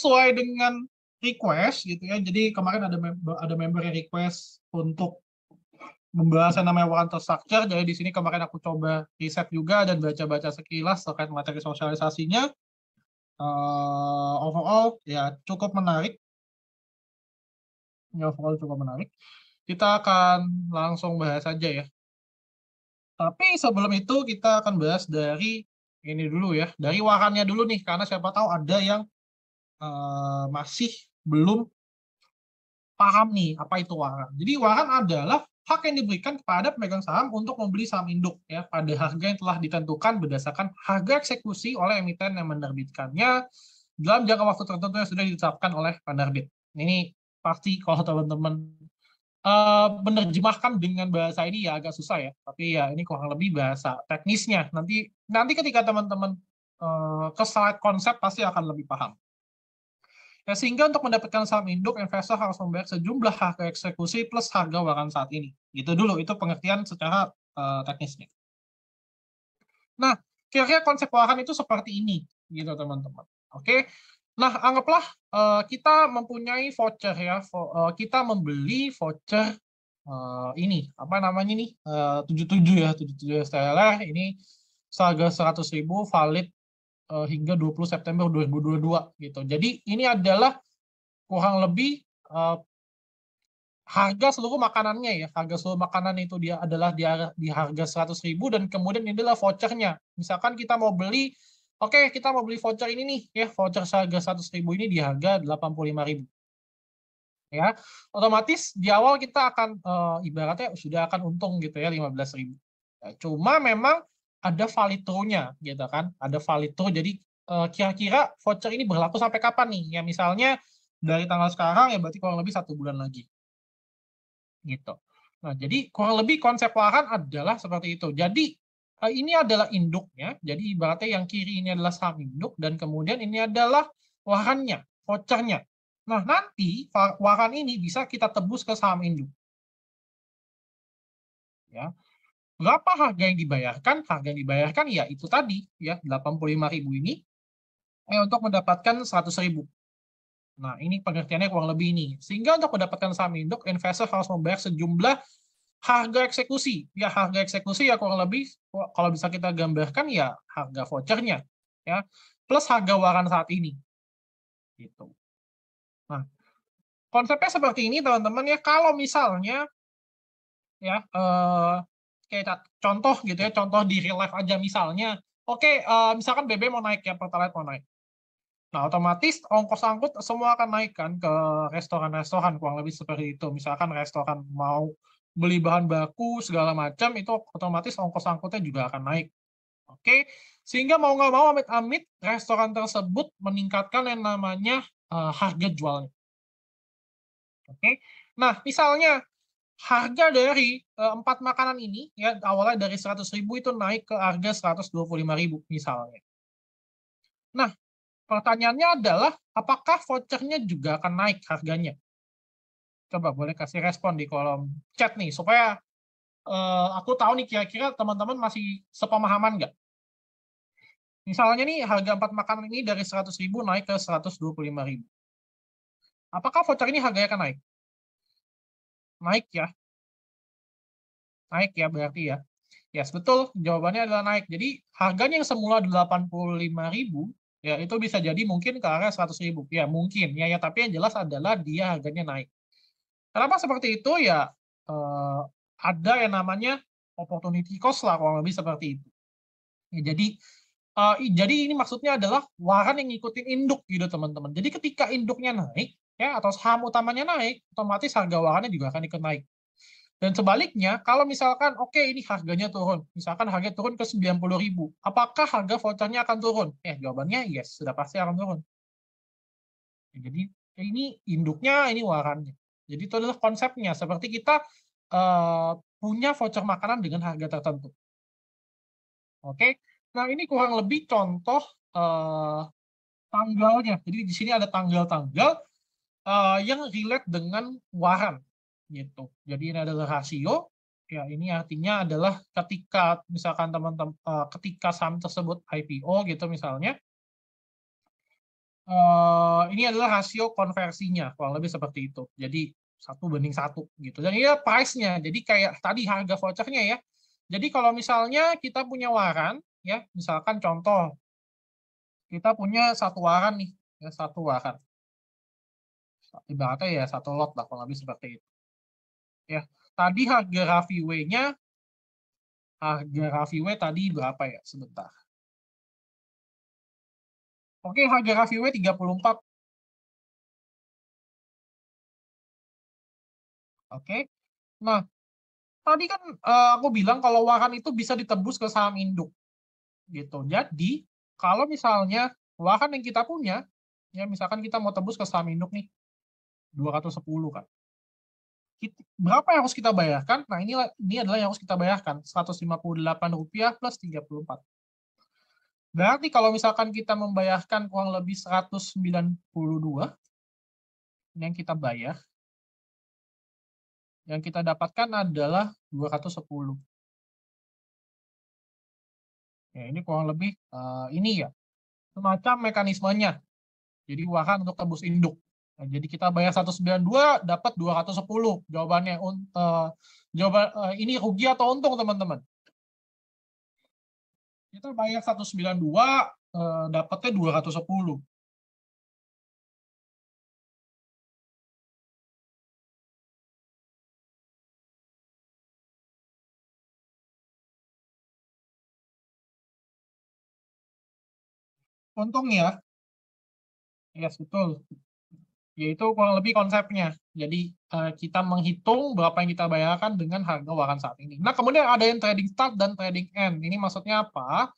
sesuai dengan request gitu ya. Jadi kemarin ada member yang request untuk membahas yang namanya warrant structure. Jadi di sini kemarin aku coba riset juga dan baca-baca sekilas terkait materi sosialisasinya. Overall ya cukup menarik. Ya, overall cukup menarik. Kita akan langsung bahas aja ya. Tapi sebelum itu kita akan bahas dari ini dulu ya, dari warannya dulu nih, karena siapa tahu ada yang masih belum paham nih apa itu waran. Jadi waran adalah hak yang diberikan kepada pemegang saham untuk membeli saham induk ya pada harga yang telah ditentukan berdasarkan harga eksekusi oleh emiten yang menerbitkannya dalam jangka waktu tertentu yang sudah ditetapkan oleh penerbit. Ini pasti kalau teman-teman menerjemahkan dengan bahasa ini ya agak susah ya, tapi ya ini kurang lebih bahasa teknisnya. Nanti ketika teman-teman ke slide konsep pasti akan lebih paham. Ya, sehingga untuk mendapatkan saham induk, investor harus membayar sejumlah harga eksekusi plus harga waran saat ini. Itu dulu, itu pengertian secara teknisnya. Nah, kira-kira konsep waran itu seperti ini, gitu teman-teman. Oke, nah anggaplah kita mempunyai voucher ya, kita membeli voucher ini apa namanya nih 77 STLR ini seharga 100.000 valid hingga 20 September 2022 gitu. Jadi ini adalah kurang lebih harga seluruh makanannya ya. Harga seluruh makanan itu dia adalah di harga 100.000 dan kemudian ini adalah vouchernya. Misalkan kita mau beli, oke kita mau beli voucher ini nih ya, voucher seharga 100.000 ini di harga 85.000. Ya, otomatis di awal kita akan ibaratnya sudah akan untung gitu ya 15.000. Ya, cuma memang ada valid true-nya gitu kan, ada valid true. Jadi kira-kira voucher ini berlaku sampai kapan nih? Ya misalnya dari tanggal sekarang ya berarti kurang lebih 1 bulan lagi gitu. Nah, jadi kurang lebih konsep waran adalah seperti itu. Jadi ini adalah induknya. Jadi ibaratnya yang kiri ini adalah saham induk dan kemudian ini adalah warannya, vouchernya. Nah, nanti waran ini bisa kita tebus ke saham induk. Ya. Berapa harga yang dibayarkan? Harga yang dibayarkan ya itu tadi ya 85.000 ini untuk mendapatkan 100.000. Nah, ini pengertiannya kurang lebih ini. Sehingga untuk mendapatkan saham induk, investor harus membayar sejumlah harga eksekusi. Ya, harga eksekusi ya kurang lebih kalau bisa kita gambarkan ya harga vouchernya ya plus harga waran saat ini. Gitu. Nah, konsepnya seperti ini teman-teman ya. Kalau misalnya ya kayak contoh gitu ya, contoh di real life aja misalnya, oke misalkan BBM mau naik ya, Pertalite mau naik. Nah, otomatis ongkos angkut semua akan naik kan ke restoran-restoran kurang lebih seperti itu. Misalkan restoran mau beli bahan baku segala macam itu otomatis ongkos angkutnya juga akan naik. Oke, sehingga mau nggak mau amit-amit restoran tersebut meningkatkan yang namanya harga jualnya. Oke, nah misalnya harga dari 4 makanan ini ya awalnya dari 100.000 itu naik ke harga 125.000 misalnya. Nah, pertanyaannya adalah apakah vouchernya juga akan naik harganya? Coba boleh kasih respon di kolom chat nih supaya aku tahu nih kira-kira teman-teman masih sepemahaman nggak? Misalnya nih harga 4 makanan ini dari 100.000 naik ke 125.000. Apakah voucher ini harganya akan naik? Naik ya, naik ya berarti ya. Yes, betul. Jawabannya adalah naik. Jadi harganya yang semula 85.000 ya itu bisa jadi mungkin ke arah 100.000. Ya mungkin ya, tapi yang jelas adalah dia harganya naik. Kenapa seperti itu ya? Ada yang namanya opportunity cost lah kurang lebih seperti itu. Ya, jadi ini maksudnya adalah waran yang ngikutin induk gitu teman-teman. Jadi ketika induknya naik ya atau saham utamanya naik, otomatis harga warannya juga akan ikut naik. Dan sebaliknya, kalau misalkan oke ini harganya turun, misalkan harga turun ke 90.000, apakah harga vouchernya akan turun? Jawabannya yes, sudah pasti akan turun. Jadi ini induknya, ini warannya. Jadi itu adalah konsepnya. Seperti kita punya voucher makanan dengan harga tertentu. Oke, nah ini kurang lebih contoh tanggalnya. Jadi di sini ada tanggal-tanggal yang relate dengan waran gitu. Jadi ini adalah rasio. Ya, ini artinya adalah ketika misalkan teman-teman ketika saham tersebut IPO gitu misalnya, Ini adalah rasio konversinya, kurang lebih seperti itu. Jadi 1:1 gitu. Dan ini price-nya. Jadi kayak tadi harga vouchernya ya. Jadi kalau misalnya kita punya waran, ya, misalkan contoh, kita punya satu waran nih, ya, satu waran. Ibaratnya ya satu lot lah, kurang lebih seperti itu. Ya, tadi harga Rafiwe tadi berapa ya? Sebentar. Oke, harga Rafiwe 34. Oke. Nah, tadi kan aku bilang kalau waran itu bisa ditebus ke saham induk gitu. Jadi, kalau misalnya waran yang kita punya, ya misalkan kita mau tebus ke saham induk nih, 210 kan. Berapa yang harus kita bayarkan? Nah, ini adalah yang harus kita bayarkan, Rp158 plus 34. Berarti kalau misalkan kita membayarkan kurang lebih 192, ini yang kita bayar, yang kita dapatkan adalah 210. Ya, ini kurang lebih ini ya, semacam mekanismenya. Jadi waran untuk tebus induk. Nah, jadi kita bayar 192 dapat 210. Jawabannya ini rugi atau untung, teman-teman? Kita bayar 192 dapatnya 210. Untung ya. Yes, betul. Yaitu kurang lebih konsepnya. Jadi kita menghitung berapa yang kita bayarkan dengan harga waran saat ini. Nah, kemudian ada yang trading start dan trading end. Ini maksudnya apa?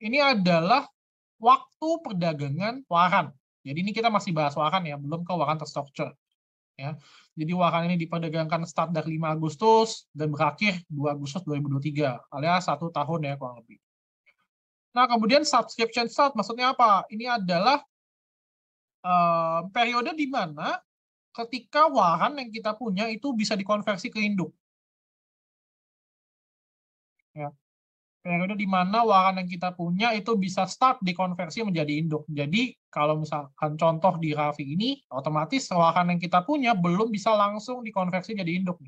Ini adalah waktu perdagangan waran. Jadi ini kita masih bahas waran ya, belum ke waran terstruktur. Ya. Jadi waran ini diperdagangkan start dari 5 Agustus dan berakhir 2 Agustus 2023, alias 1 tahun ya kurang lebih. Nah, kemudian subscription start maksudnya apa? Ini adalah periode di mana ketika waran yang kita punya itu bisa dikonversi ke induk. Ya. Periode di mana waran yang kita punya itu bisa start dikonversi menjadi induk. Jadi kalau misalkan contoh di Raffi ini, otomatis waran yang kita punya belum bisa langsung dikonversi jadi induk.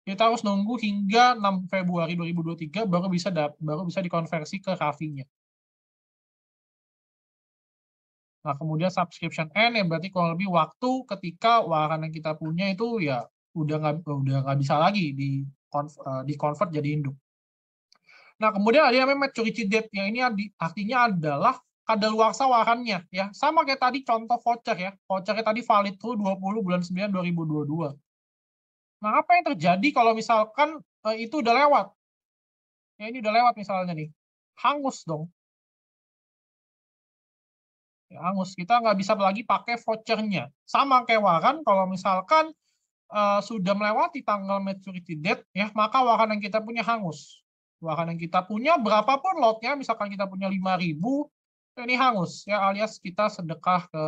Kita harus nunggu hingga 6 Februari 2023 baru bisa dikonversi ke Raffi-nya. Nah, kemudian subscription end ya berarti kurang lebih waktu ketika waran yang kita punya itu ya udah nggak bisa lagi di convert jadi induk. Nah, kemudian ada yang namanya maturity date, yang ini artinya adalah kadaluarsa warannya ya. Sama kayak tadi contoh voucher ya. Vouchernya tadi valid through 20 bulan 9 2022. Nah, apa yang terjadi kalau misalkan itu udah lewat? Ya ini udah lewat misalnya nih. Hangus dong. Ya, hangus. Kita nggak bisa lagi pakai vouchernya. Sama kayak waran kalau misalkan sudah melewati tanggal maturity date ya, maka waran yang kita punya hangus. Waran yang kita punya berapapun lotnya, misalkan kita punya 5.000, ini hangus ya, alias kita sedekah ke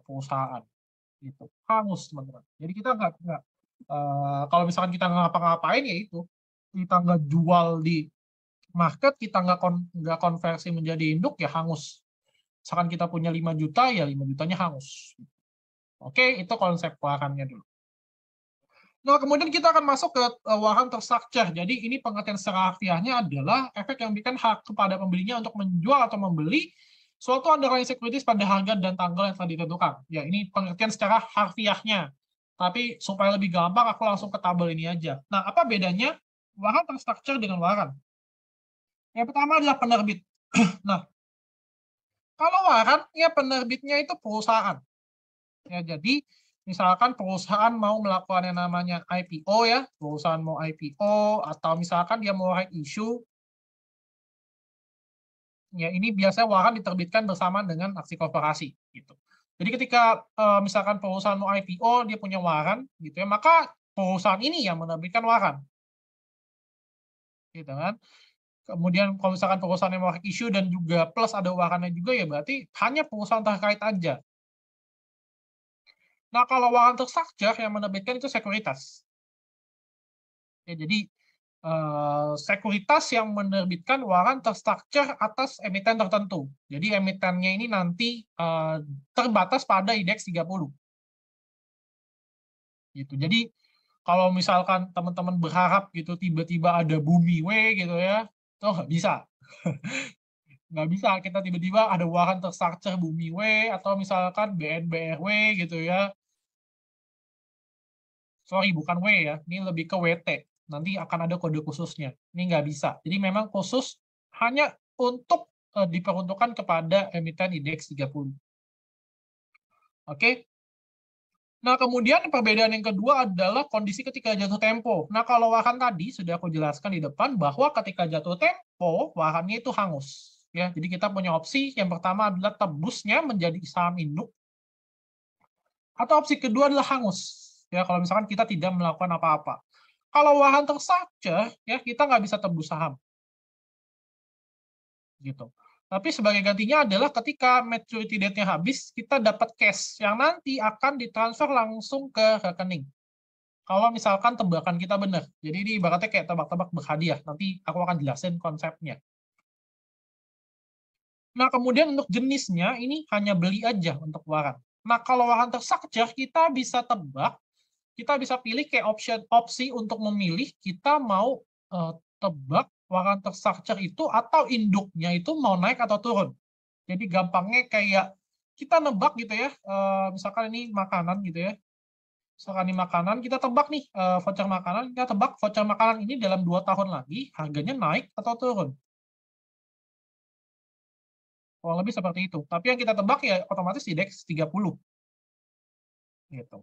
perusahaan gitu. Hangus, teman-teman. Jadi kita nggak kalau misalkan kita nggak ngapa-ngapain ya itu, kita nggak jual di market, kita nggak konversi menjadi induk ya hangus. Misalkan kita punya 5 juta ya 5 jutanya hangus. Oke, itu konsep warannya dulu. Nah, kemudian kita akan masuk ke waran terstruktur. Jadi ini pengertian secara harfiahnya adalah efek yang memberikan hak kepada pembelinya untuk menjual atau membeli suatu underlying securities pada harga dan tanggal yang telah ditentukan. Ya, ini pengertian secara harfiahnya. Tapi supaya lebih gampang, aku langsung ke tabel ini aja. Nah, apa bedanya waran terstruktur dengan waran? Yang pertama adalah penerbit. Nah, kalau waran, ya penerbitnya itu perusahaan. Ya, jadi misalkan perusahaan mau melakukan yang namanya IPO ya, perusahaan mau IPO atau misalkan dia mau right issue, ya ini biasanya waran diterbitkan bersama dengan aksi korporasi gitu. Jadi ketika misalkan perusahaan mau IPO dia punya waran gitu ya, maka perusahaan ini yang menerbitkan waran. Gitu kan. Kemudian kalau misalkan perusahaan yang mau right issue dan juga plus ada warannya juga ya berarti hanya perusahaan terkait aja. Nah, kalau waran terstruktur yang menerbitkan itu sekuritas. Ya, jadi sekuritas yang menerbitkan waran terstruktur atas emiten tertentu. Jadi emitennya ini nanti terbatas pada indeks 30. Gitu. Jadi kalau misalkan teman-teman berharap gitu tiba-tiba ada bumi W gitu ya, itu nggak bisa. Nggak bisa kita tiba-tiba ada waran terstruktur bumi W atau misalkan BNBRW gitu ya. Sorry, bukan W ya, ini lebih ke WT. Nanti akan ada kode khususnya. Ini nggak bisa. Jadi memang khusus hanya untuk diperuntukkan kepada emiten indeks 30. Oke. Nah, kemudian perbedaan yang kedua adalah kondisi ketika jatuh tempo. Nah, kalau waran tadi sudah aku jelaskan di depan bahwa ketika jatuh tempo, warannya itu hangus. Ya, jadi kita punya opsi yang pertama adalah tebusnya menjadi saham induk, atau opsi kedua adalah hangus. Ya, kalau misalkan kita tidak melakukan apa-apa. Kalau waran terstruktur, ya kita nggak bisa tebus saham. Gitu. Tapi sebagai gantinya adalah ketika maturity date-nya habis, kita dapat cash yang nanti akan ditransfer langsung ke rekening. Kalau misalkan tebakan kita benar. Jadi ini ibaratnya kayak tebak-tebak berhadiah. Nanti aku akan jelasin konsepnya. Nah, kemudian untuk jenisnya, ini hanya beli aja untuk waran. Nah, kalau waran terstruktur, kita bisa tebak, kita bisa pilih kayak opsi untuk memilih, kita mau tebak waran terstruktur itu atau induknya itu mau naik atau turun. Jadi gampangnya kayak kita nebak gitu ya, misalkan ini makanan gitu ya, misalkan ini makanan, kita tebak nih voucher makanan, kita tebak voucher makanan ini dalam 2 tahun lagi harganya naik atau turun. Kurang lebih seperti itu. Tapi yang kita tebak ya otomatis indeks 30. Gitu.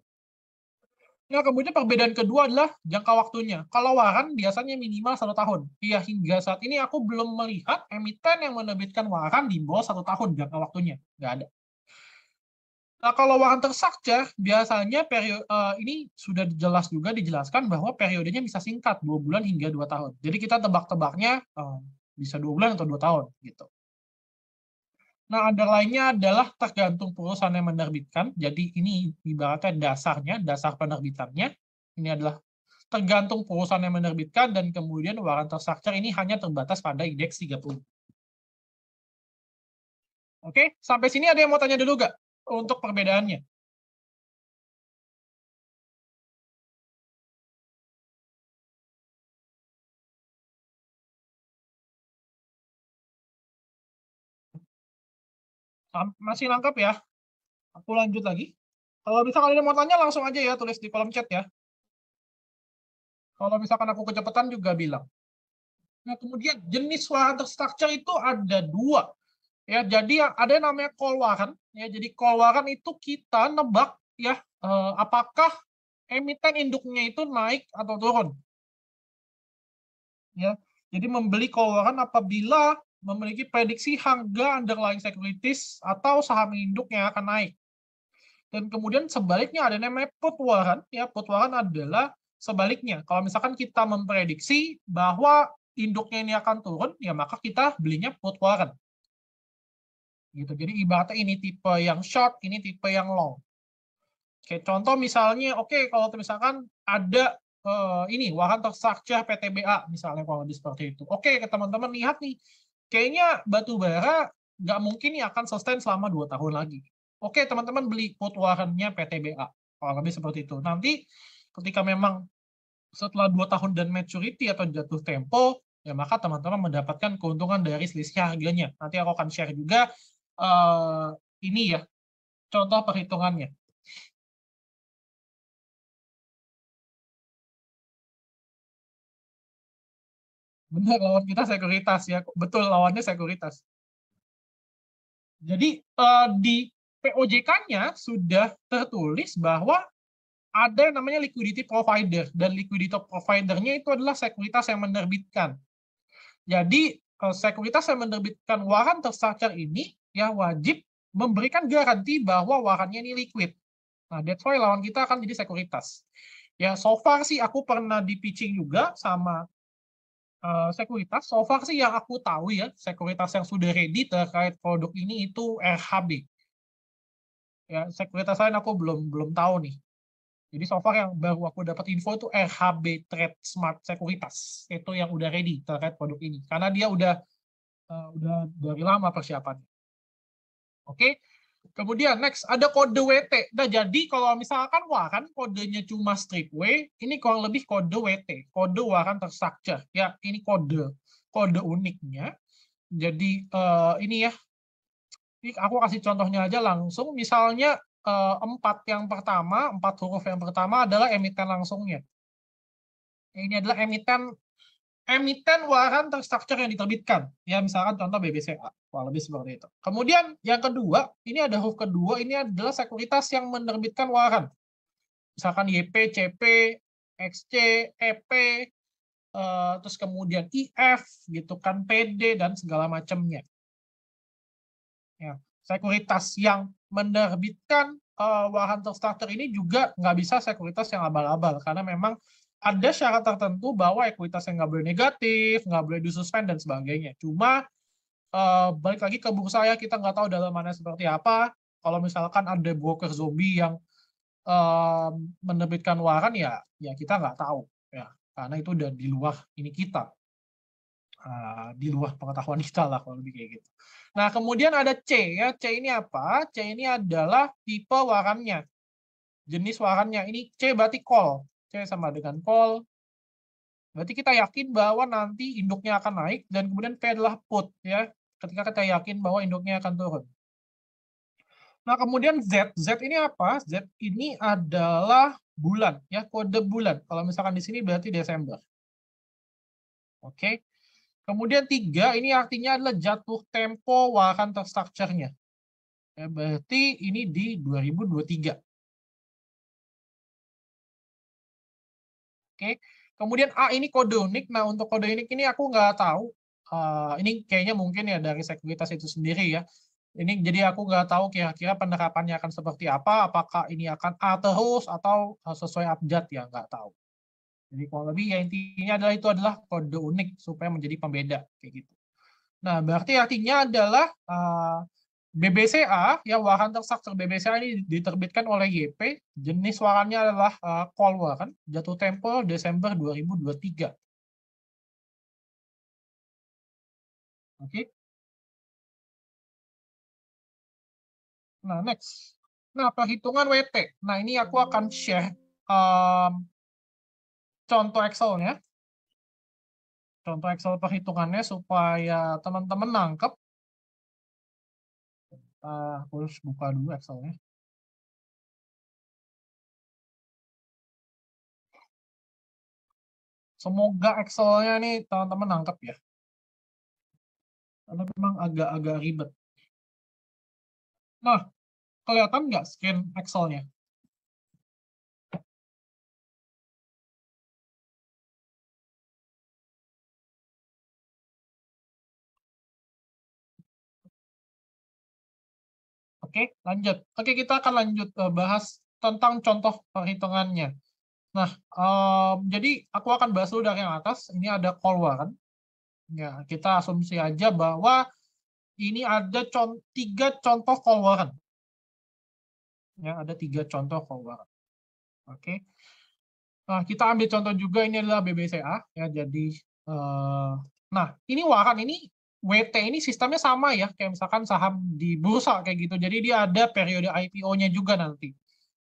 Nah, kemudian perbedaan kedua adalah jangka waktunya. Kalau waran biasanya minimal 1 tahun. Iya, hingga saat ini aku belum melihat emiten yang menerbitkan waran di bawah 1 tahun jangka waktunya. Nggak ada. Nah, kalau waran terstruktur, biasanya ini sudah jelas juga dijelaskan bahwa periodenya bisa singkat, 2 bulan hingga 2 tahun. Jadi kita tebak-tebaknya bisa 2 bulan atau 2 tahun. Gitu. Nah, ada lainnya adalah tergantung perusahaan yang menerbitkan. Jadi ini ibaratnya dasarnya, dasar penerbitannya. Ini adalah tergantung perusahaan yang menerbitkan dan kemudian waran terstruktur ini hanya terbatas pada indeks 30. Oke, sampai sini ada yang mau tanya dulu nggak untuk perbedaannya? Masih nangkep ya? Aku lanjut lagi. Kalau misalkan ada yang mau tanya langsung aja ya, tulis di kolom chat ya. Kalau misalkan aku kecepatan juga bilang. Nah, kemudian jenis waran terstruktur itu ada 2. Ya, jadi ada yang namanya call waran. Ya, jadi call waran itu kita nebak ya apakah emiten induknya itu naik atau turun. Ya, jadi membeli call waran apabila memiliki prediksi harga underlying securities atau saham induk yang akan naik. Dan kemudian sebaliknya ada namanya put waran. Ya, put waran adalah sebaliknya. Kalau misalkan kita memprediksi bahwa induknya ini akan turun, ya maka kita belinya put waran. Gitu. Jadi ibaratnya ini tipe yang short, ini tipe yang long. Oke, contoh misalnya, oke, kalau misalkan ada ini waran terstruktur PTBA misalnya kalau seperti itu. Oke, teman-teman lihat nih, kayaknya batu bara nggak mungkin nih akan sustain selama 2 tahun lagi. Oke, teman-teman beli put warannya PTBA. Kalau lebih seperti itu. Nanti ketika memang setelah 2 tahun dan maturity atau jatuh tempo, ya maka teman-teman mendapatkan keuntungan dari selisih harganya. Nanti aku akan share juga ini ya, contoh perhitungannya. Benar, lawan kita sekuritas ya. Betul, lawannya sekuritas. Jadi di POJK-nya sudah tertulis bahwa ada yang namanya liquidity provider, dan liquidity provider-nya itu adalah sekuritas yang menerbitkan. Jadi sekuritas yang menerbitkan waran terstruktur ini ya wajib memberikan garansi bahwa warannya ini liquid. Nah, that's why lawan kita akan jadi sekuritas. Ya, so far sih aku pernah di pitching juga sama sekuritas. So far sih yang aku tahu ya, sekuritas yang sudah ready terkait produk ini itu RHB. Ya, sekuritas lain aku belum tahu nih. Jadi so far yang baru aku dapat info itu RHB Trade Smart Sekuritas. Itu yang udah ready terkait produk ini. Karena dia udah dari lama persiapannya. Oke. Kemudian next ada kode WT. Nah, jadi kalau misalkan waran kodenya cuma strip W, ini kurang lebih kode WT, kode waran terstructure. Ya, ini kode uniknya. Jadi ini ya. Ini aku kasih contohnya aja langsung. Misalnya 4 huruf yang pertama adalah emiten langsungnya. Ini adalah emiten waran terstruktur yang diterbitkan. Ya, misalkan contoh BBCA. Wah, lebih seperti itu. Kemudian yang kedua, ini ada huruf kedua, ini adalah sekuritas yang menerbitkan waran. Misalkan YP, CP, XC, EP, terus kemudian IF, gitu kan, PD, dan segala macamnya. Ya, sekuritas yang menerbitkan waran terstruktur ini juga nggak bisa sekuritas yang abal-abal, karena memang ada syarat tertentu bahwa ekuitas yang nggak boleh negatif, nggak boleh disuspend, dan sebagainya. Cuma balik lagi ke bursa ya, kita nggak tahu dalamannya seperti apa. Kalau misalkan ada broker zombie yang menerbitkan waran, ya kita nggak tahu. Ya, karena itu udah di luar ini kita. Di luar pengetahuan kita lah kalau lebih kayak gitu. Nah, kemudian ada C ya. C ini apa? C ini adalah tipe warannya. Jenis warannya. Ini C berarti call. C sama dengan call. Berarti kita yakin bahwa nanti induknya akan naik, dan kemudian P adalah put ya. Ketika kita yakin bahwa induknya akan turun. Nah, kemudian Z. Z ini apa? Z ini adalah bulan ya, kode bulan. Kalau misalkan di sini berarti Desember. Oke. Kemudian 3, ini artinya adalah jatuh tempo waran terstrukturnya. Ya, berarti ini di 2023. Oke. Kemudian A ini kode unik. Nah, untuk kode unik ini aku nggak tahu. Ini kayaknya mungkin ya dari sekuritas itu sendiri ya. Ini jadi aku nggak tahu kira-kira penerapannya akan seperti apa. Apakah ini akan A terus atau sesuai abjad ya, nggak tahu. Jadi kurang lebih ya intinya adalah itu adalah kode unik supaya menjadi pembeda kayak gitu. Nah, berarti artinya adalah BBCA, ya waran terstruktur BBCA ini diterbitkan oleh YP, jenis warannya adalah call waran, jatuh tempo Desember 2023. Oke. Nah, next. Nah, perhitungan WT. Nah, ini aku akan share contoh Excel-nya. Contoh Excel perhitungannya supaya teman-teman nangkep. Aku harus buka dulu Excel-nya. Semoga Excel-nya nih teman-teman nangkep ya. Karena memang agak-agak ribet. Nah, kelihatan nggak screen Excel-nya? Oke, lanjut. Oke, kita akan lanjut bahas tentang contoh perhitungannya. Nah, jadi aku akan bahas dulu dari yang atas. Ini ada call waran. Ya, kita asumsi aja bahwa ini ada 3 contoh call waran. Ya, ada 3 contoh call waran. Oke. Nah, kita ambil contoh juga, ini adalah BBCA. Ya, jadi, nah, ini waran ini WT ini sistemnya sama ya, kayak misalkan saham di bursa kayak gitu. Jadi dia ada periode IPO-nya juga nanti.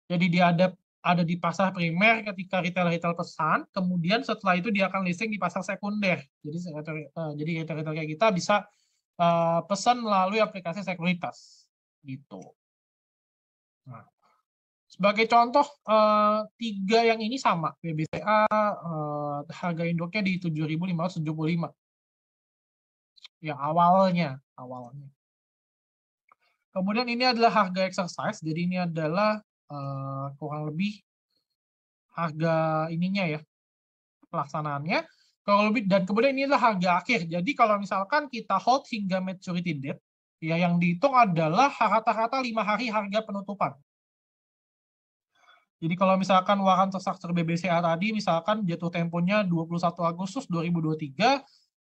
Jadi dia ada di pasar primer ketika retail-retail pesan, kemudian setelah itu dia akan listing di pasar sekunder. Jadi retail-retail kayak kita bisa pesan melalui aplikasi sekuritas gitu. Nah, sebagai contoh 3 yang ini sama, BBCA harga induknya di 7.575. Ya, awalnya. Kemudian ini adalah harga exercise, jadi ini adalah kurang lebih harga ininya ya, pelaksanaannya. Kalau lebih, dan kemudian ini adalah harga akhir. Jadi kalau misalkan kita hold hingga maturity date, ya yang dihitung adalah rata-rata 5 hari harga penutupan. Jadi kalau misalkan waran terstruktur BBCA tadi misalkan jatuh temponya 21 Agustus 2023,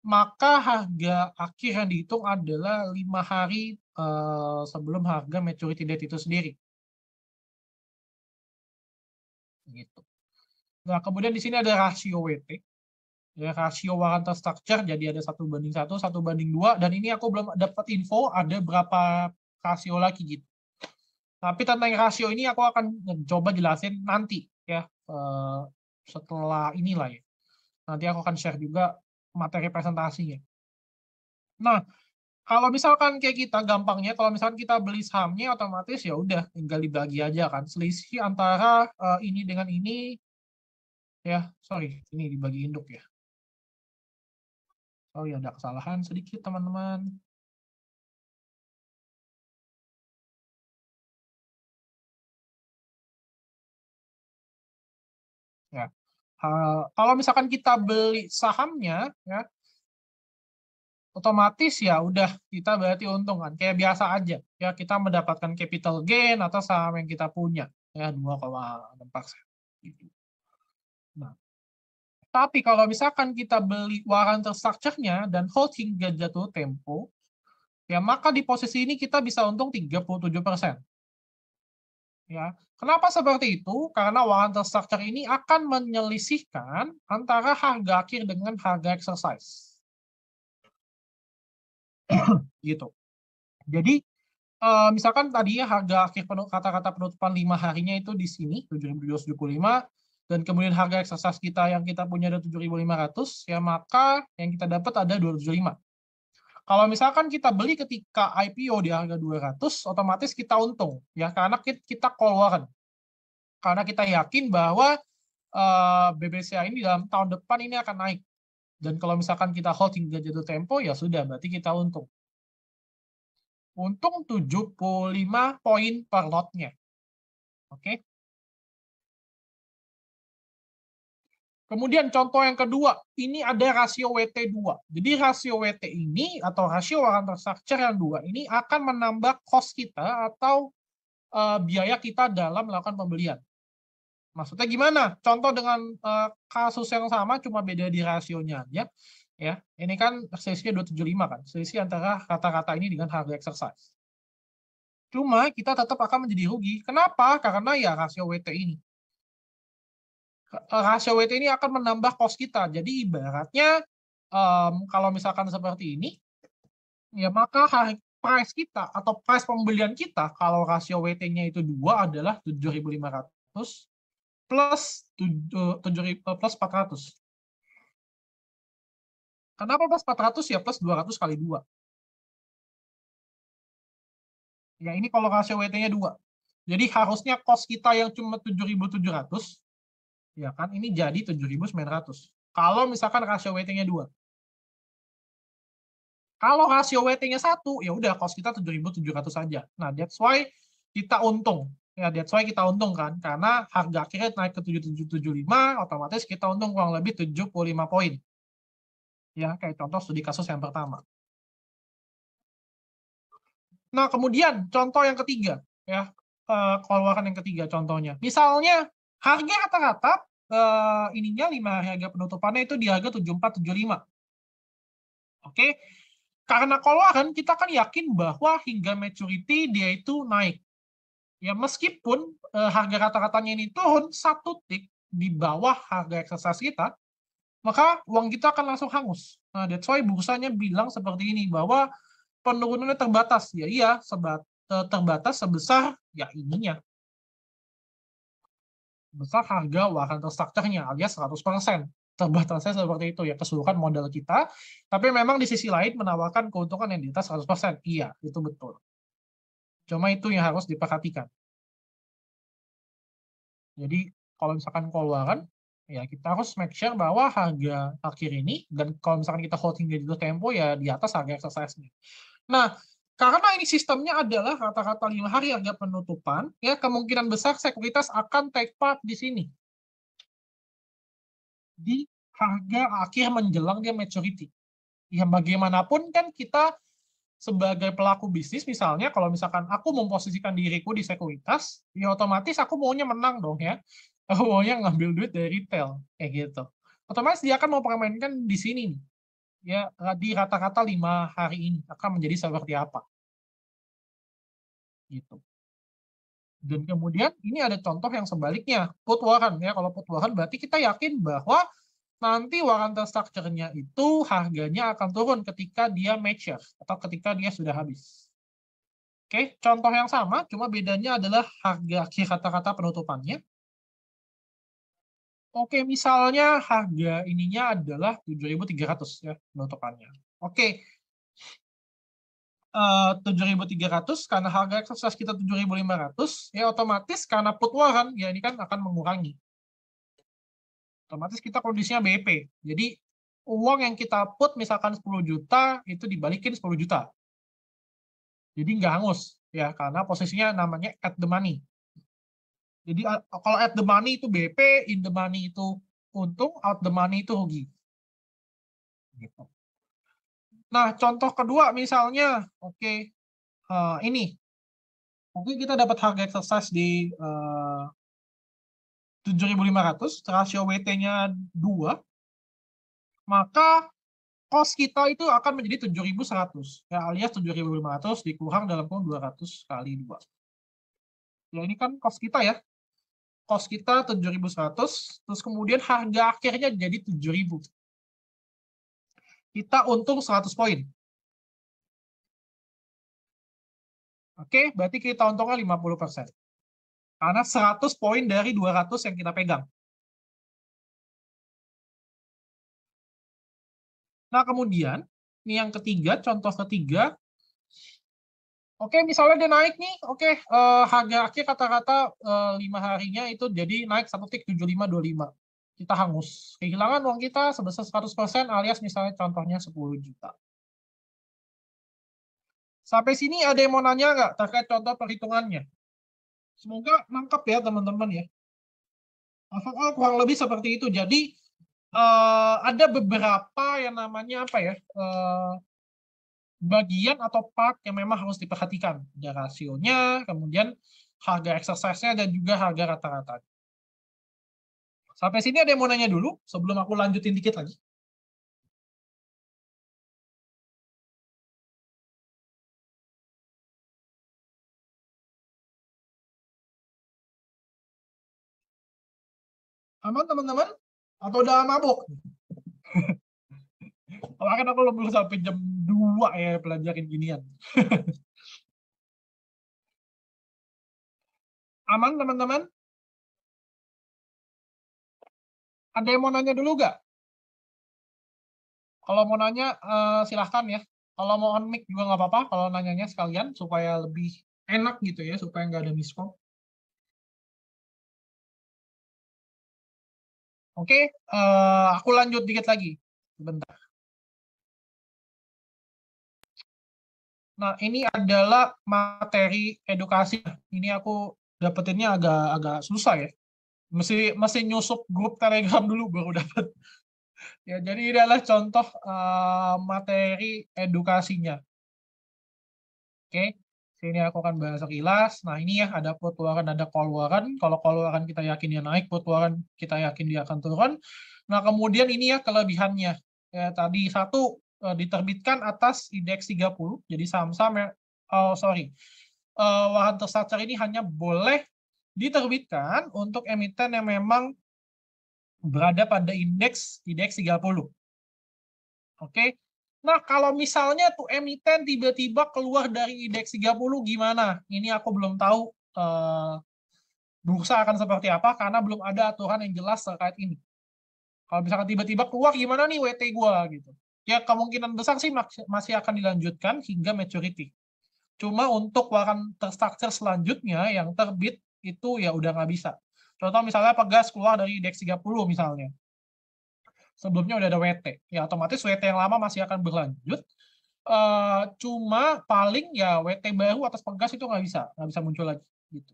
maka harga akhir yang dihitung adalah 5 hari sebelum harga maturity date itu sendiri. gitu. Nah, kemudian di sini ada rasio WT, ya, rasio warrant structure, jadi ada 1:1, 1:2, dan ini aku belum dapat info ada berapa rasio lagi gitu. Tapi tentang rasio ini aku akan coba jelasin nanti ya, setelah inilah ya. Nanti aku akan share juga materi presentasinya. Nah, kalau misalkan kayak kita gampangnya, kalau misalkan kita beli sahamnya otomatis ya udah tinggal dibagi aja kan. Selisih antara ini dengan ini ya, sorry, ini dibagi induk ya. Oh ya, ada kesalahan sedikit teman-teman. Ya. Kalau misalkan kita beli sahamnya ya, otomatis ya udah kita berarti untung kan. Kayak biasa aja ya, kita mendapatkan capital gain atas saham yang kita punya ya 2,6%. Gitu. Nah, tapi kalau misalkan kita beli warrant structure-nya dan hold hingga jatuh tempo, ya maka di posisi ini kita bisa untung 37%. Ya, kenapa seperti itu? Karena warrant structure ini akan menyelisihkan antara harga akhir dengan harga exercise. Gitu. Jadi, misalkan tadinya harga akhir kata-kata penutupan 5 harinya itu di sini 7.275, dan kemudian harga exercise kita yang kita punya ada 7.500, ya maka yang kita dapat ada 275. Kalau misalkan kita beli ketika IPO di harga 200, otomatis kita untung ya, karena kita call warrant. Karena kita yakin bahwa BBCA ini dalam tahun depan ini akan naik. Dan kalau misalkan kita hold hingga jatuh tempo, ya sudah, berarti kita untung. Untung 75 poin per lotnya. Oke. Kemudian contoh yang kedua, ini ada rasio WT2. Jadi rasio WT ini atau rasio warrant structure yang 2 ini akan menambah cost kita atau biaya kita dalam melakukan pembelian. Maksudnya gimana? Contoh dengan kasus yang sama, cuma beda di rasionya aja. Ya, ini kan selisihnya 275 kan, selisih antara kata-kata ini dengan harga exercise. Cuma kita tetap akan menjadi rugi. Kenapa? Karena ya rasio WT ini. Rasio WT ini akan menambah cost kita. Jadi ibaratnya kalau misalkan seperti ini, ya maka price kita atau price pembelian kita kalau rasio WT-nya itu 2 adalah 7.500 plus 400. Kenapa plus 400? Ya plus 200 kali 2. Ya ini kalau rasio WT-nya 2. Jadi harusnya cost kita yang cuma 7.700, ya kan, ini jadi 7.900. Kalau misalkan rasio WT-nya 2. Kalau rasio WT-nya 1, ya udah cost kita 7.700 saja. Nah, that's why kita untung. Ya, that's why kita untung kan, karena harga akhirnya naik ke 7.775, otomatis kita untung kurang lebih 75 poin. Ya, kayak contoh studi kasus yang pertama. Nah, kemudian contoh yang ketiga, ya, keluaran yang ketiga contohnya. Misalnya harga rata-rata ininya 5 hari harga penutupannya itu di harga 7475. Oke. Karena keluaran kita kan yakin bahwa hingga maturity dia itu naik. Ya meskipun harga rata-ratanya ini turun 1 tick di bawah harga ekspektasi kita, maka uang kita akan langsung hangus. Nah, that's why bursanya bilang seperti ini bahwa penurunannya terbatas. Ya iya, terbatas sebesar ya ininya. Besar harga warrant structure-nya alias 100%. Terbatasnya seperti itu ya, keseluruhan modal kita. Tapi memang di sisi lain menawarkan keuntungan yang di atas 100%. Iya, itu betul. Cuma itu yang harus diperhatikan. Jadi kalau misalkan keluaran, ya kita harus make sure bahwa harga akhir ini, dan kalau misalkan kita holding di dulu tempo, ya di atas harga exercise-nya. Nah, karena ini sistemnya adalah rata-rata 5 hari harga penutupan, ya kemungkinan besar sekuritas akan take part di sini. Di harga akhir menjelang dia maturity. Ya bagaimanapun kan kita sebagai pelaku bisnis, misalnya kalau misalkan aku memposisikan diriku di sekuritas, ya otomatis aku maunya menang dong ya. Aku maunya ngambil duit dari retail, kayak gitu. Otomatis dia akan mempermainkan di sini nih. Ya, di rata-rata 5 hari ini akan menjadi seperti apa. Gitu. Dan kemudian ini ada contoh yang sebaliknya, put warrant ya. Kalau put warrant berarti kita yakin bahwa nanti warrant structure-nya itu harganya akan turun ketika dia mature atau ketika dia sudah habis. Oke, contoh yang sama, cuma bedanya adalah harga akhir kata-kata penutupannya. Oke, misalnya harga ininya adalah 7.300 ya penutupannya. Oke, 7.300 karena harga eksersis kita 7.500 ya otomatis karena put warrant ya ini kan akan mengurangi. Otomatis kita kondisinya BP. Jadi uang yang kita put misalkan 10 juta itu dibalikin 10 juta. Jadi nggak hangus ya karena posisinya namanya at the money. Jadi kalau at the money itu BP, in the money itu untung, out the money itu rugi. Gitu. Nah, contoh kedua misalnya, oke, ini. Oke, kita dapat harga exercise di 7.500, rasio WT-nya 2, maka cost kita itu akan menjadi 7.100, ya, alias 7.500 dikurang dalam kurung 200 kali 2. Ya, ini kan cost kita ya. Cost kita 7.100, terus kemudian harga akhirnya jadi 7.000. Kita untung 100 poin. Oke, berarti kita untungnya 50%. Karena 100 poin dari 200 yang kita pegang. Nah, kemudian, ini yang ketiga, contoh ketiga. Oke, misalnya dia naik nih, oke, harga akhir kata-kata 5 harinya itu jadi naik 1,7525. Kita hangus. Kehilangan uang kita sebesar 100% alias misalnya contohnya 10 juta. Sampai sini ada yang mau nanya nggak terkait contoh perhitungannya? Semoga nangkep ya teman-teman ya. Overall kurang lebih seperti itu. Jadi ada beberapa yang namanya apa ya, bagian atau part yang memang harus diperhatikan. Ada rasionya, kemudian harga exercise-nya, dan juga harga rata-rata. Sampai sini ada yang mau nanya dulu sebelum aku lanjutin dikit lagi? Aman teman-teman? Atau udah mabuk? Kemarin aku belum sampai jam 2 ya pelajarin ginian. Aman teman-teman? Ada yang mau nanya dulu nggak? Kalau mau nanya silahkan ya. Kalau mau on mic juga nggak apa-apa. Kalau nanyanya sekalian supaya lebih enak gitu ya, supaya nggak ada miskom. Oke, aku lanjut dikit lagi. Sebentar. Nah, ini adalah materi edukasi. Ini aku dapetinnya agak susah ya. Mesti nyusup grup Telegram dulu baru dapat. Ya, jadi ini adalah contoh materi edukasinya. Oke, sini aku akan bahas sekilas. Nah, ini ya ada put warrant, ada call warrant. Kalau call warrant kita yakin dia naik, put warrant kita yakin dia akan turun. Nah, kemudian ini ya kelebihannya. Ya, tadi satu diterbitkan atas indeks 30. Jadi saham-saham warrant structure ini hanya boleh diterbitkan untuk emiten yang memang berada pada indeks 30. Oke. Nah, kalau misalnya tuh emiten tiba-tiba keluar dari indeks 30 gimana? Ini aku belum tahu bursa akan seperti apa karena belum ada aturan yang jelas terkait ini. Kalau misalkan tiba-tiba keluar gimana nih WT gua gitu. Ya kemungkinan besar sih masih akan dilanjutkan hingga maturity. Cuma untuk warrant terstruktur selanjutnya yang terbit itu ya udah nggak bisa. Contoh misalnya Pegas keluar dari indeks 30 misalnya. Sebelumnya udah ada WT. Ya otomatis WT yang lama masih akan berlanjut. Cuma paling ya WT baru atas Pegas itu nggak bisa muncul lagi. Gitu.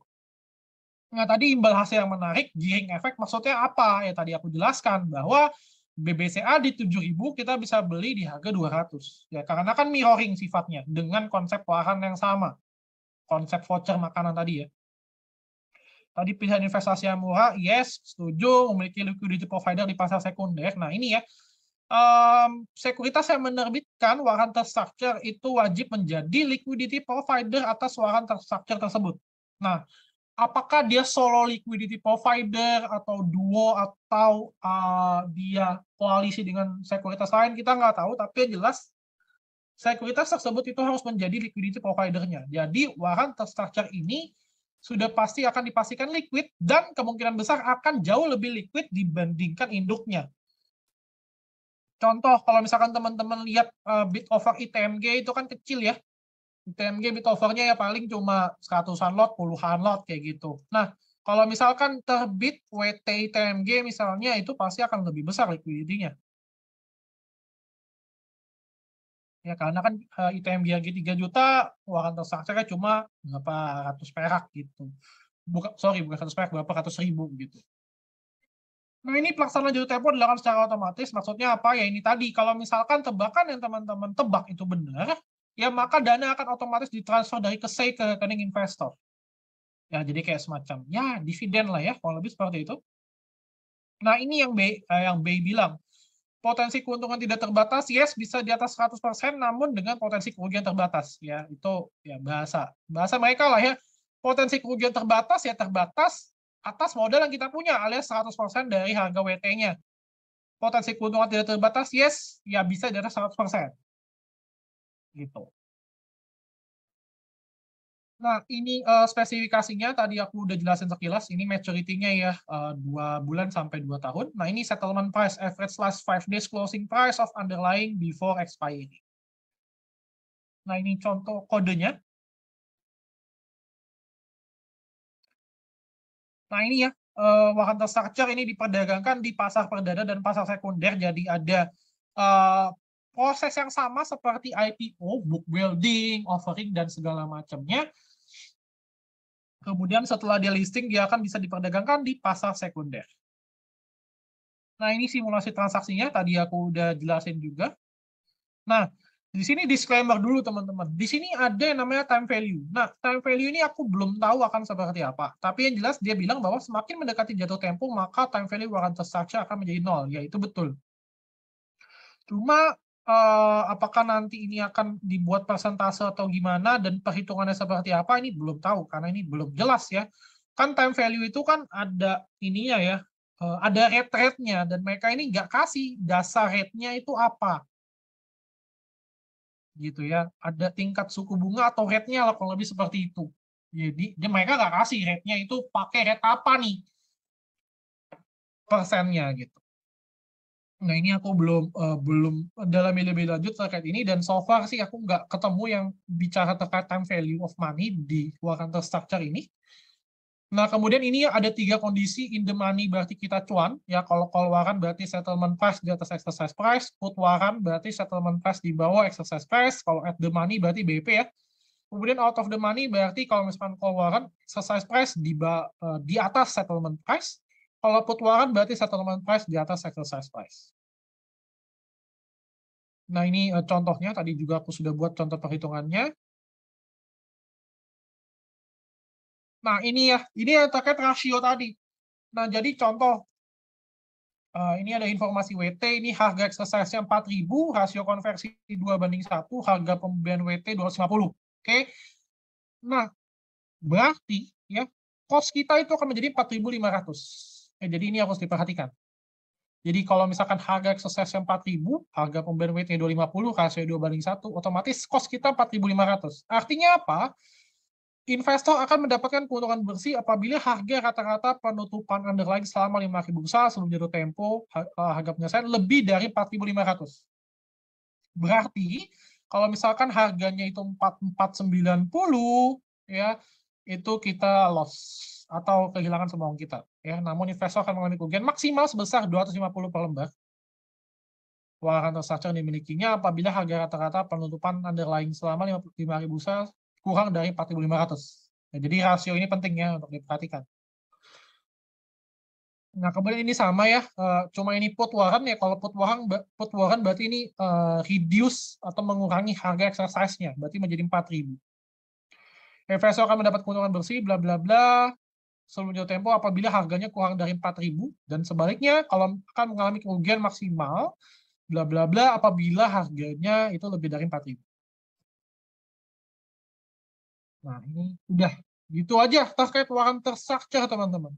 Nah tadi imbal hasil yang menarik, gearing effect maksudnya apa? Ya tadi aku jelaskan bahwa BBCA di 7.000 kita bisa beli di harga 200. Ya karena kan mirroring sifatnya dengan konsep warrant yang sama. Konsep voucher makanan tadi ya. Tadi pilihan investasi yang murah, yes, setuju, memiliki liquidity provider di pasar sekunder. Nah ini ya, sekuritas yang menerbitkan warrant terstructure itu wajib menjadi liquidity provider atas warrant terstructure tersebut. Nah, apakah dia solo liquidity provider atau duo atau dia koalisi dengan sekuritas lain, kita nggak tahu, tapi yang jelas sekuritas tersebut itu harus menjadi liquidity provider-nya. Jadi warrant structure ini sudah pasti akan dipastikan liquid dan kemungkinan besar akan jauh lebih liquid dibandingkan induknya. Contoh, kalau misalkan teman-teman lihat bid over ITMG itu kan kecil ya. ITMG bid over-nya ya paling cuma 100-an lot, puluhan lot kayak gitu. Nah, kalau misalkan terbit WT ITMG misalnya itu pasti akan lebih besar liquidity-nya. Ya karena kan ITMG 3 juta, warrant structure-nya cuma berapa ratus perak gitu. Bukan 100 perak, berapa ratus ribu gitu. Nah, ini pelaksanaan jatuh tempo dilakukan secara otomatis. Maksudnya apa? Ya ini tadi, kalau misalkan tebakan yang teman-teman tebak itu benar, ya maka dana akan otomatis ditransfer dari KSEI ke rekening investor. Ya, jadi kayak semacam, ya dividen lah ya, kalau lebih seperti itu. Nah, ini yang Bay bilang. Potensi keuntungan tidak terbatas, yes, bisa di atas 100%, namun dengan potensi kerugian terbatas. Ya, itu ya bahasa mereka lah ya. Potensi kerugian terbatas ya terbatas atas modal yang kita punya, alias 100% dari harga WT-nya. Potensi keuntungan tidak terbatas, yes, ya bisa di atas 100%. Gitu. Nah, ini spesifikasinya tadi aku udah jelasin sekilas. Ini maturity-nya ya 2 bulan sampai 2 tahun. Nah, ini settlement price, average last 5 days closing price of underlying before expiry. Nah, ini contoh kodenya. Nah, ini ya, warrant structure ini diperdagangkan di pasar perdana dan pasar sekunder. Jadi ada proses yang sama seperti IPO, book building, offering, dan segala macamnya. Kemudian setelah dia listing, dia akan bisa diperdagangkan di pasar sekunder. Nah, ini simulasi transaksinya, tadi aku udah jelasin juga. Nah, di sini disclaimer dulu teman-teman. Di sini ada yang namanya time value. Nah, time value ini aku belum tahu akan seperti apa. Tapi yang jelas dia bilang bahwa semakin mendekati jatuh tempo, maka time value warrant structure akan menjadi 0. Ya, itu betul. Cuma, apakah nanti ini akan dibuat persentase atau gimana dan perhitungannya seperti apa, ini belum tahu. Karena ini belum jelas ya. Kan time value itu kan ada ininya ya, ada rate-nya. Dan mereka ini nggak kasih dasar rate-nya itu apa. Gitu ya, ada tingkat suku bunga atau rate-nya lah kalau lebih seperti itu. Jadi mereka nggak kasih rate-nya itu pakai rate apa nih persennya gitu. Nah, ini aku belum dalam lebih lanjut terkait ini, dan so far sih aku nggak ketemu yang bicara terkait time value of money di warrant structure ini. Nah, kemudian ini ada 3 kondisi. In the money berarti kita cuan, ya. Kalau call warrant berarti settlement price di atas exercise price, put warrant berarti settlement price di bawah exercise price, kalau at the money berarti BP ya. Kemudian out of the money berarti kalau misalkan call warrant exercise price di atas settlement price, kalau put warrant berarti settlement price di atas exercise price. Nah, ini contohnya, tadi juga aku sudah buat contoh perhitungannya. Nah, ini ya, ini yang terkait rasio tadi. Nah, jadi contoh, ini ada informasi WT, ini harga exercise-nya 4.000, rasio konversi 2:1, harga pembelian WT 250. Oke. Nah, berarti ya, cost kita itu akan menjadi 4.500. Jadi ini harus diperhatikan. Jadi kalau misalkan harga exercise 4.000, harga pembelian WT 250, rasio 2:1, otomatis cost kita 4.500. Artinya apa? Investor akan mendapatkan keuntungan bersih apabila harga rata-rata penutupan underlying selama 5 hari bursa sebelum jatuh tempo harga penyelesaian lebih dari 4.500. Berarti kalau misalkan harganya itu 4.490 ya, itu kita loss atau kehilangan semua uang kita ya. Namun investor akan mengalami kerugian maksimal sebesar 250 per lembar warrant structure yang dimilikinya apabila harga rata-rata penutupan underlying selama 5 hari bursa kurang dari 4.500. Nah, jadi rasio ini penting ya untuk diperhatikan. Nah, kemudian ini sama ya, cuma ini put warrant ya. Kalau put warrant berarti ini reduce atau mengurangi harga exercise-nya, berarti menjadi 4.000. Investor akan mendapat keuntungan bersih, bla bla bla, sebelum jatuh tempo apabila harganya kurang dari 4.000, dan sebaliknya kalau akan mengalami kerugian maksimal, bla bla bla, apabila harganya itu lebih dari 4.000. Nah, ini udah Gitu aja terkait warranty structure, teman-teman.